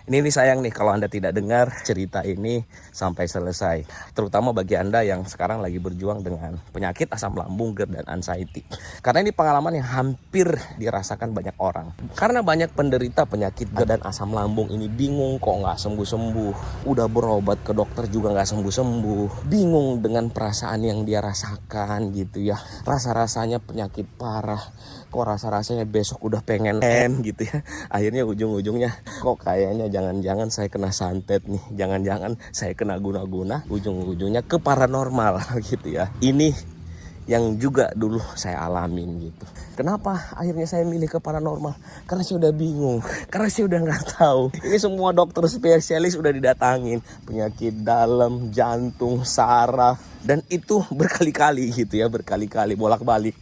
Ini nih sayang nih kalau Anda tidak dengar cerita ini sampai selesai. Terutama bagi Anda yang sekarang lagi berjuang dengan penyakit asam lambung, GERD, dan anxiety. Karena ini pengalaman yang hampir dirasakan banyak orang. Karena banyak penderita penyakit GERD dan asam lambung ini bingung kok nggak sembuh-sembuh. Udah berobat ke dokter juga nggak sembuh-sembuh. Bingung dengan perasaan yang dia rasakan gitu ya. Rasa-rasanya penyakit parah. Kok rasa-rasanya besok udah pengen gitu ya. Akhirnya ujung-ujungnya kok kayaknya jangan-jangan saya kena santet nih, jangan-jangan saya kena guna-guna, ujung-ujungnya ke paranormal gitu ya. Ini yang juga dulu saya alamin gitu. Kenapa akhirnya saya milih ke paranormal? Karena saya udah bingung, karena saya udah nggak tahu. Ini semua dokter spesialis udah didatangin, penyakit dalam, jantung, saraf, dan itu berkali-kali gitu ya, berkali-kali bolak-balik.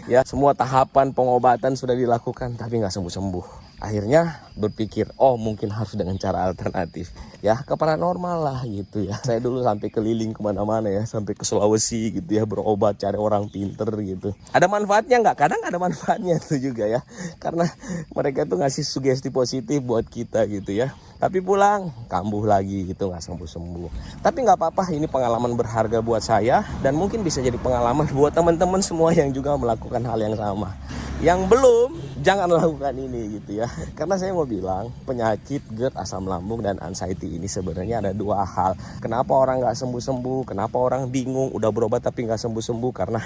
Ya, semua tahapan pengobatan sudah dilakukan tapi nggak sembuh-sembuh. Akhirnya berpikir, oh mungkin harus dengan cara alternatif. Ya, ke paranormal lah gitu ya. Saya dulu sampai keliling kemana-mana ya, sampai ke Sulawesi gitu ya, berobat, cari orang pinter gitu. Ada manfaatnya nggak? Kadang ada manfaatnya itu juga ya. Karena mereka tuh ngasih sugesti positif buat kita gitu ya. Tapi pulang, kambuh lagi gitu, nggak sembuh-sembuh. Tapi nggak apa-apa, ini pengalaman berharga buat saya. Dan mungkin bisa jadi pengalaman buat teman-teman semua yang juga melakukan hal yang sama. Yang belum, jangan lakukan ini gitu ya. Karena saya mau bilang, penyakit GERD, asam lambung, dan anxiety ini sebenarnya ada dua hal. Kenapa orang nggak sembuh-sembuh, kenapa orang bingung, udah berobat tapi nggak sembuh-sembuh. Karena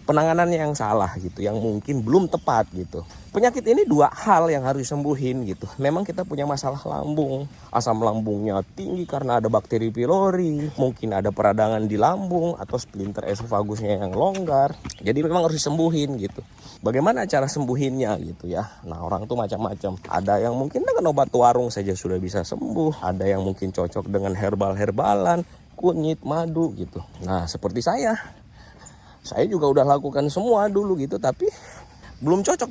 penanganannya yang salah gitu, yang mungkin belum tepat gitu. Penyakit ini dua hal yang harus disembuhin gitu. Memang kita punya masalah lambung, asam lambungnya tinggi karena ada bakteri pylori, mungkin ada peradangan di lambung atau splinter esofagusnya yang longgar. Jadi memang harus disembuhin gitu. Bagaimana cara sembuhinnya gitu ya? Nah, orang tuh macam-macam. Ada yang mungkin dengan obat warung saja sudah bisa sembuh, ada yang mungkin cocok dengan herbal-herbalan, kunyit, madu gitu. Nah, seperti saya juga udah lakukan semua dulu gitu, tapi belum cocok.